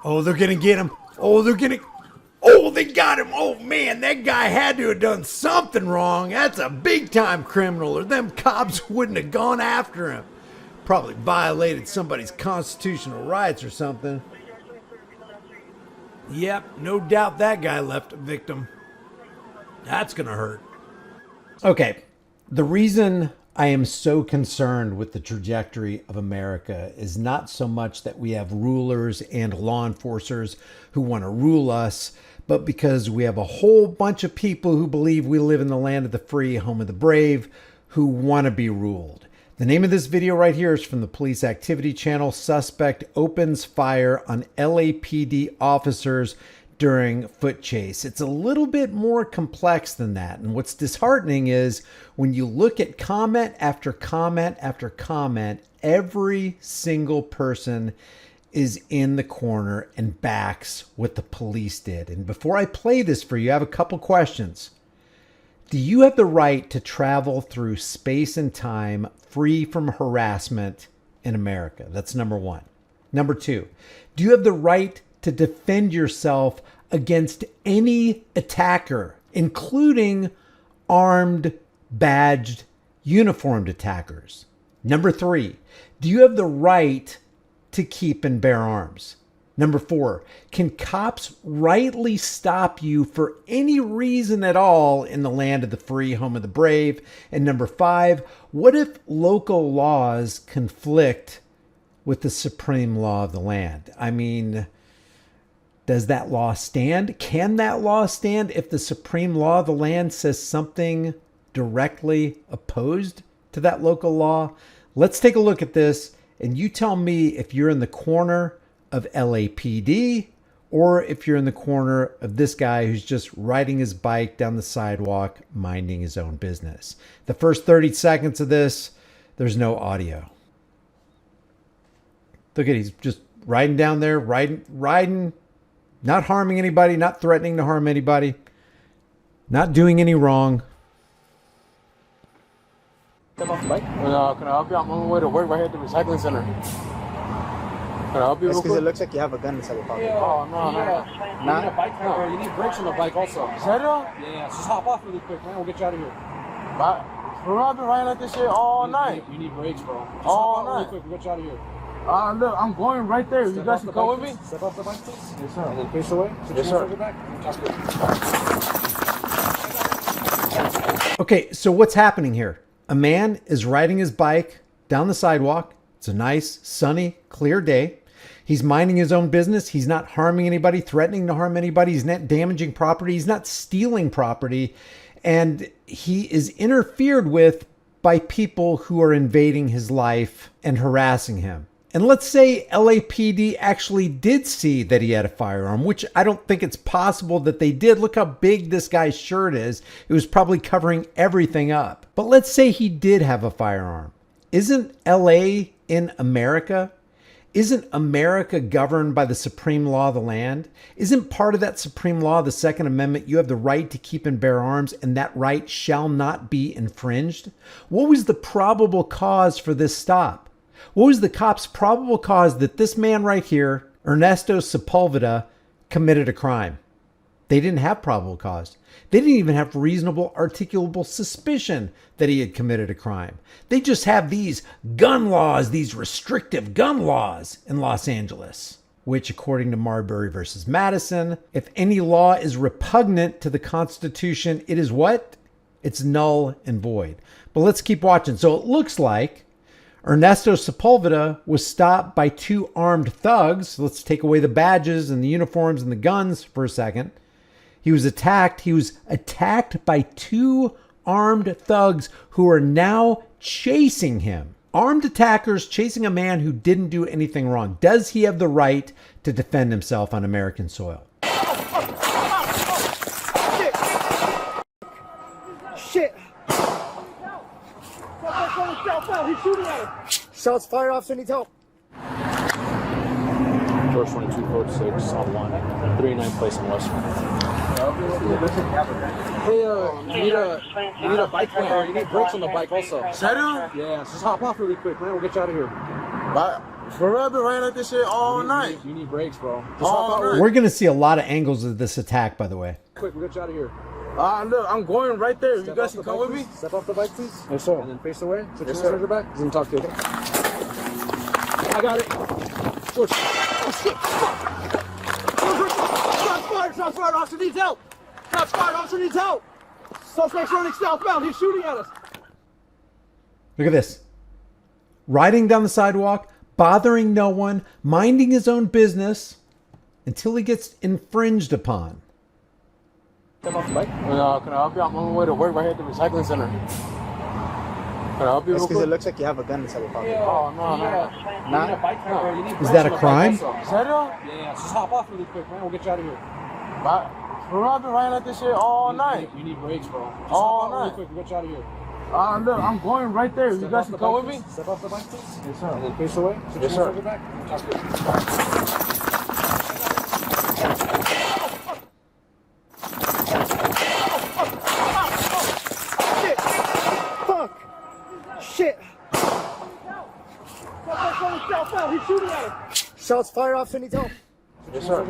Oh, they're gonna get him. Oh, oh, they got him. Oh, man, that guy had to have done something wrong. That's a big-time criminal, or them cops wouldn't have gone after him. Probably violated somebody's constitutional rights or something. Yep, no doubt that guy left a victim. That's gonna hurt. Okay, the reason I am so concerned with the trajectory of America is not so much that we have rulers and law enforcers who want to rule us, but because we have a whole bunch of people who believe we live in the land of the free, home of the brave, who want to be ruled. The name of this video right here is from the Police Activity Channel. Suspect opens fire on LAPD officers during foot chase. It's a little bit more complex than that. And what's disheartening is when you look at comment after comment after comment, every single person is in the corner and backs what the police did. And before I play this for you, I have a couple questions. Do you have the right to travel through space and time free from harassment in America? That's number one. Number two, do you have the right to defend yourself against any attacker, including armed, badged, uniformed attackers? Number three, do you have the right to keep and bear arms? Number four, can cops rightly stop you for any reason at all in the land of the free, home of the brave? And number five, what if local laws conflict with the supreme law of the land? I mean, does that law stand? Can that law stand if the supreme law of the land says something directly opposed to that local law? Let's take a look at this, and you tell me if you're in the corner of LAPD or if you're in the corner of this guy who's just riding his bike down the sidewalk, minding his own business. The first 30 seconds of this, there's no audio. Look at, he's just riding down there, riding, not harming anybody, not threatening to harm anybody, not doing any wrong. Step off the bike? Can I help you? I'm on my way to work right here at the recycling center. Can I help you? That's because it looks like you have a gun inside your pocket. Oh, no. You need a bike or you need brakes on the bike also. Serio? Yeah, just hop off really quick, man. We'll get you out of here. But, bro, I've been riding like this shit all night. You need brakes, bro. Just all night. Really quick, we'll get you out of here. Look, I'm going right there. You guys can go with me? Step off the bike, please. Yes, sir. And then face away. Yes, sir. Okay, so what's happening here? A man is riding his bike down the sidewalk. It's a nice, sunny, clear day. He's minding his own business. He's not harming anybody, threatening to harm anybody. He's not damaging property. He's not stealing property. And he is interfered with by people who are invading his life and harassing him. And let's say LAPD actually did see that he had a firearm, which I don't think it's possible that they did. Look how big this guy's shirt is. It was probably covering everything up. But let's say he did have a firearm. Isn't LA in America? Isn't America governed by the supreme law of the land? Isn't part of that supreme law, the Second Amendment, you have the right to keep and bear arms, and that right shall not be infringed? What was the probable cause for this stop? What was the cops' probable cause that this man right here, Ernesto Sepulveda, committed a crime? They didn't have probable cause. They didn't even have reasonable articulable suspicion that he had committed a crime. They just have these gun laws, these restrictive gun laws in Los Angeles, which according to Marbury versus Madison, if any law is repugnant to the Constitution, it is what? It's null and void. But let's keep watching. So it looks like Ernesto Sepulveda was stopped by two armed thugs. Let's take away the badges and the uniforms and the guns for a second. He was attacked. He was attacked by two armed thugs who are now chasing him. Armed attackers chasing a man who didn't do anything wrong. Does he have the right to defend himself on American soil? Shit! He's shooting at us! Shots fired, officer needs help. George 22, code 6, on 1, 39 place in West. Hey, you need a bike or you need brakes on the bike also. Serio? Yeah, just hop off really quick, man. We'll get you out of here. For real, I've been riding like this shit all night. You need brakes, bro. We're going to see a lot of angles of this attack, by the way. Quick, we'll get you out of here. Look, I'm going right there. You guys can come with me? Step off the bike, please. Yes, sir. And then face away. Put your hands on your back. He's going to talk to you. I got it. George. Oh, shit. Shots fired. Shots fired. Officer needs help. Shots fired. Officer needs help. Suspect's running southbound. He's shooting at us. Look at this. Riding down the sidewalk, bothering no one, minding his own business until he gets infringed upon. Step off the bike. Can I help you? I'm on my way to work right here at the recycling center. Can I help you? It's because it looks like you have a gun inside your pocket. Oh, no. Is that a crime? Is that it? Yeah. Just hop off really quick, man. We'll get you out of here. Bye. Bro, I've been riding like this shit all night. You need brakes, bro. Just hop off really quick. We'll get you out of here. Look, I'm going right there. You guys can come with me? Step off the bike, please. Yes, sir. And then face away. Yes, sir. Back. Shit! He's shooting at us. Shots fired off, needs help. Yes, sir.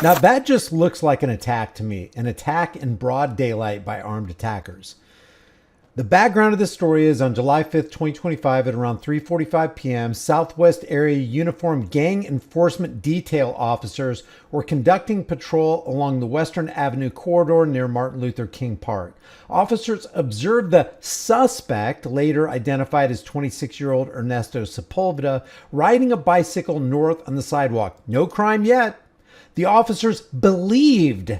Now that just looks like an attack to me, an attack in broad daylight by armed attackers. The background of this story is on July 5th, 2025 at around 3:45 p.m., Southwest Area Uniformed Gang Enforcement Detail officers were conducting patrol along the Western Avenue corridor near Martin Luther King Park. Officers observed the suspect, later identified as 26-year-old Ernesto Sepulveda, riding a bicycle north on the sidewalk. No crime yet. The officers believed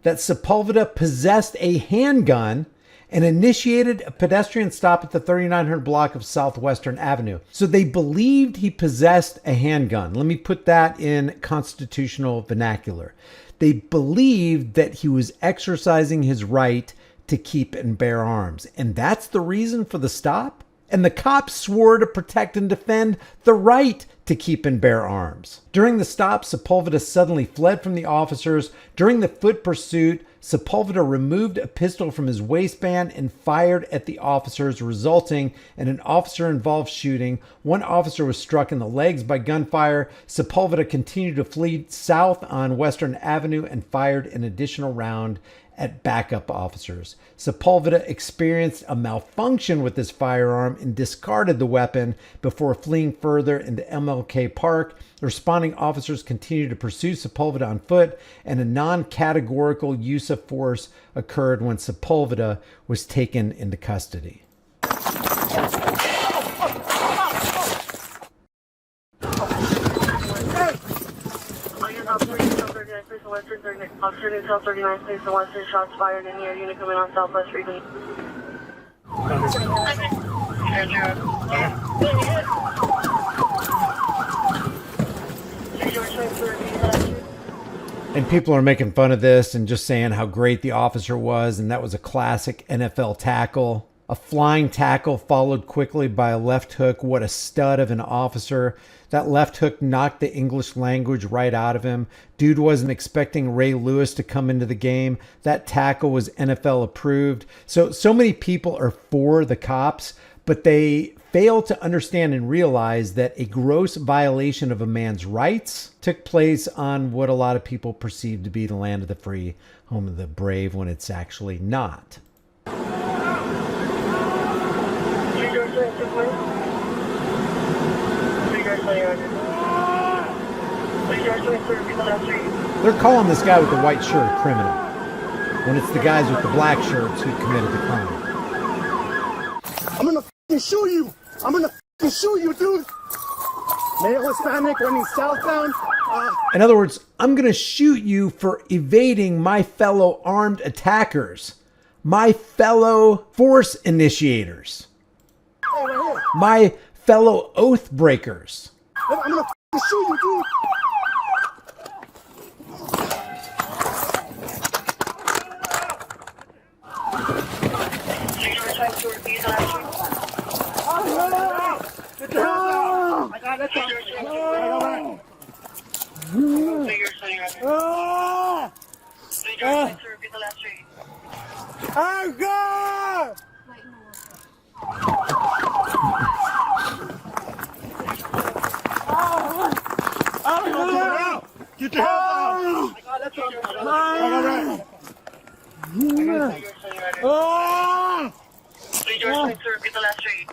that Sepulveda possessed a handgun and initiated a pedestrian stop at the 3900 block of Southwestern Avenue. So they believed he possessed a handgun. Let me put that in constitutional vernacular. They believed that he was exercising his right to keep and bear arms. And that's the reason for the stop? And the cops swore to protect and defend the right to keep and bear arms. During the stop, Sepulveda suddenly fled from the officers. During the foot pursuit, Sepulveda removed a pistol from his waistband and fired at the officers, resulting in an officer-involved shooting. One officer was struck in the legs by gunfire. Sepulveda continued to flee south on Western Avenue and fired an additional round at backup officers. Sepulveda experienced a malfunction with his firearm and discarded the weapon before fleeing further into MLK Park. Responding officers continued to pursue Sepulveda on foot, and a non-categorical use of force occurred when Sepulveda was taken into custody. Officer Newtel 39, please, the Western shots fired in the air. Unit coming on Southwest Region. And people are making fun of this and just saying how great the officer was, and that was a classic NFL tackle. A flying tackle followed quickly by a left hook. What a stud of an officer. That left hook knocked the English language right out of him. Dude wasn't expecting Ray Lewis to come into the game. That tackle was NFL approved. So many people are for the cops, but they fail to understand and realize that a gross violation of a man's rights took place on what a lot of people perceive to be the land of the free, home of the brave, when it's actually not. They're calling this guy with the white shirt a criminal, when it's the guys with the black shirts who committed the crime. I'm gonna f***ing shoot you! I'm gonna f***ing shoot you, dude! Male Hispanic running southbound. In other words, I'm gonna shoot you for evading my fellow armed attackers, my fellow force initiators, my fellow oath breakers. I'm gonna f***ing shoot you, dude! Get your hands up! Please, your side, sir. Repeat the last three.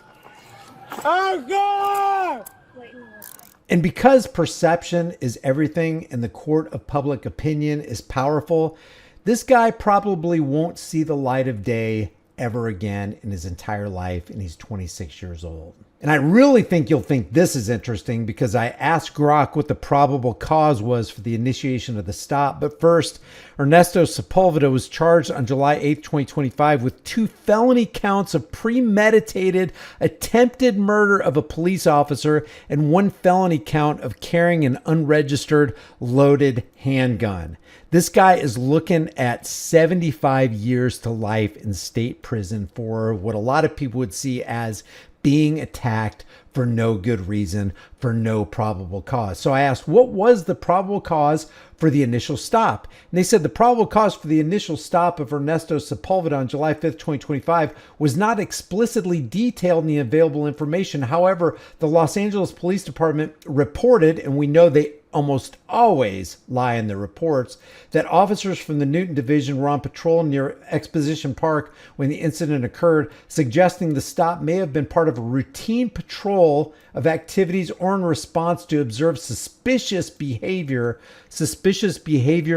And because perception is everything and the court of public opinion is powerful, this guy probably won't see the light of day ever again in his entire life, and he's 26 years old. And I really think you'll think this is interesting because I asked Grok what the probable cause was for the initiation of the stop. But first, Ernesto Sepulveda was charged on July 8th, 2025 with 2 felony counts of premeditated attempted murder of a police officer and 1 felony count of carrying an unregistered loaded handgun. This guy is looking at 75 years to life in state prison for what a lot of people would see as being attacked for no good reason, for no probable cause. So I asked, what was the probable cause for the initial stop? And they said the probable cause for the initial stop of Ernesto Sepulveda on July 5th, 2025 was not explicitly detailed in the available information. However, the Los Angeles Police Department reported, and we know they almost always lie in their reports, that officers from the Newton Division were on patrol near Exposition Park when the incident occurred, suggesting the stop may have been part of a routine patrol of activities or in response to observe suspicious behavior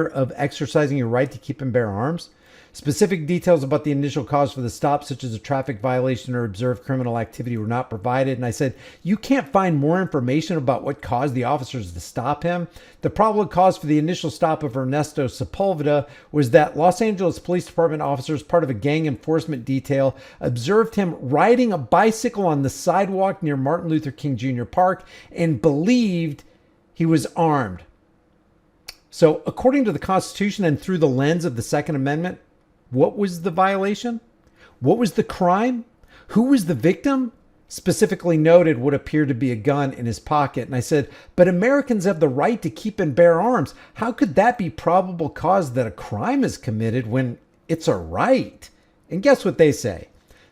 of exercising your right to keep and bear arms. Specific details about the initial cause for the stop, such as a traffic violation or observed criminal activity, were not provided. And I said, you can't find more information about what caused the officers to stop him? The probable cause for the initial stop of Ernesto Sepulveda was that Los Angeles Police Department officers, part of a gang enforcement detail, observed him riding a bicycle on the sidewalk near Martin Luther King Jr. Park and believed he was armed. So according to the Constitution and through the lens of the Second Amendment, what was the violation? What was the crime? Who was the victim? Specifically noted what appeared to be a gun in his pocket. And I said, but Americans have the right to keep and bear arms. How could that be probable cause that a crime is committed when it's a right? And guess what they say?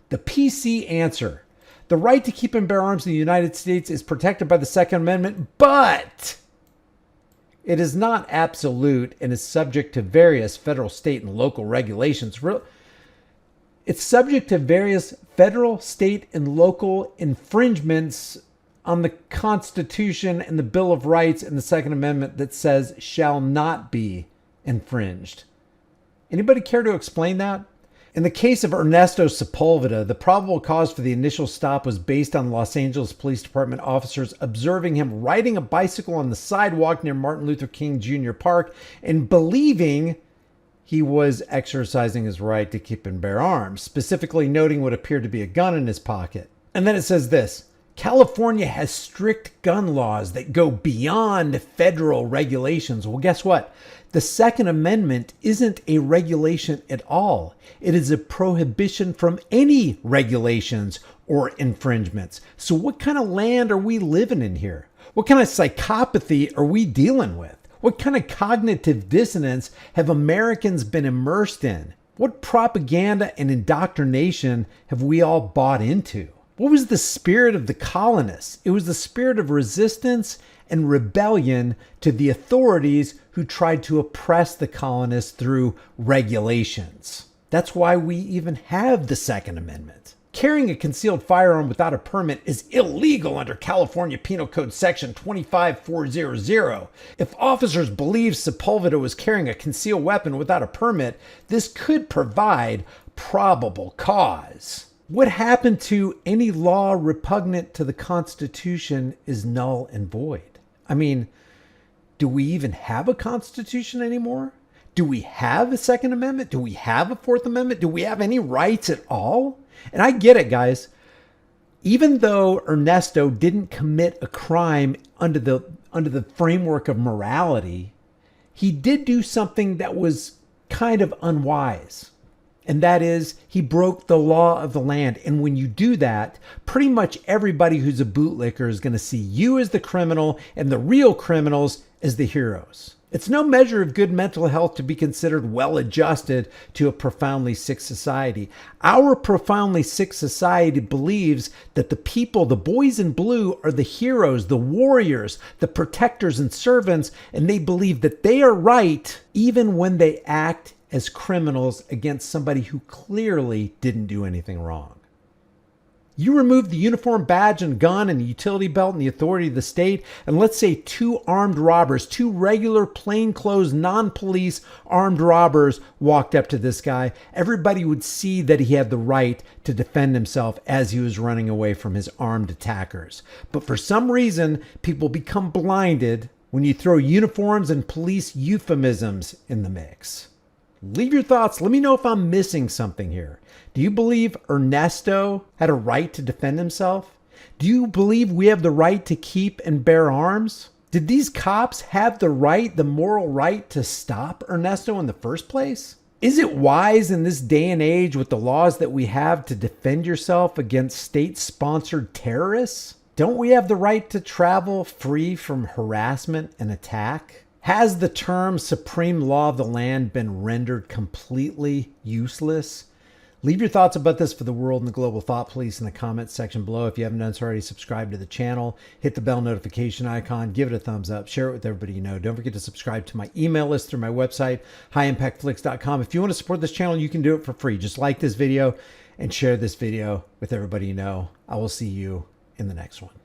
The PC answer. The right to keep and bear arms in the United States is protected by the Second Amendment, but it is not absolute and is subject to various federal, state, and local regulations. It's subject to various federal, state, and local infringements on the Constitution and the Bill of Rights and the Second Amendment that says shall not be infringed. Anybody care to explain that? In the case of Ernesto Sepulveda, the probable cause for the initial stop was based on Los Angeles Police Department officers observing him riding a bicycle on the sidewalk near Martin Luther King Jr. Park and believing he was exercising his right to keep and bear arms, specifically noting what appeared to be a gun in his pocket. And then it says this: California has strict gun laws that go beyond federal regulations. Well, guess what? The Second Amendment isn't a regulation at all. It is a prohibition from any regulations or infringements. So what kind of land are we living in here? What kind of psychopathy are we dealing with? What kind of cognitive dissonance have Americans been immersed in? What propaganda and indoctrination have we all bought into? What was the spirit of the colonists? It was the spirit of resistance and rebellion to the authorities who tried to oppress the colonists through regulations. That's why we even have the Second Amendment. Carrying a concealed firearm without a permit is illegal under California Penal Code Section 25400. If officers believe Sepulveda was carrying a concealed weapon without a permit, this could provide probable cause. What happened to any law repugnant to the Constitution is null and void. I mean, do we even have a Constitution anymore? Do we have a Second Amendment? Do we have a Fourth Amendment? Do we have any rights at all? And I get it, guys. Even though Ernesto didn't commit a crime under the framework of morality, he did do something that was kind of unwise. And that is, he broke the law of the land. And when you do that, pretty much everybody who's a bootlicker is going to see you as the criminal and the real criminals as the heroes. It's no measure of good mental health to be considered well-adjusted to a profoundly sick society. Our profoundly sick society believes that the people, the boys in blue, are the heroes, the warriors, the protectors and servants, and they believe that they are right even when they act as criminals against somebody who clearly didn't do anything wrong. You remove the uniform badge and gun and the utility belt and the authority of the state, and let's say two armed robbers, two regular plainclothes, non-police armed robbers walked up to this guy. Everybody would see that he had the right to defend himself as he was running away from his armed attackers. But for some reason, people become blinded when you throw uniforms and police euphemisms in the mix. Leave your thoughts. Let me know if I'm missing something here. Do you believe Ernesto had a right to defend himself? Do you believe we have the right to keep and bear arms? Did these cops have the right, the moral right to stop Ernesto in the first place? Is it wise in this day and age with the laws that we have to defend yourself against state-sponsored terrorists? Don't we have the right to travel free from harassment and attack? Has the term supreme law of the land been rendered completely useless? Leave your thoughts about this for the world and the global thought police in the comments section below. If you haven't done so already, subscribe to the channel, hit the bell notification icon, give it a thumbs up, share it with everybody you know. Don't forget to subscribe to my email list through my website, highimpactflix.com. If you want to support this channel, you can do it for free. Just like this video and share this video with everybody you know. I will see you in the next one.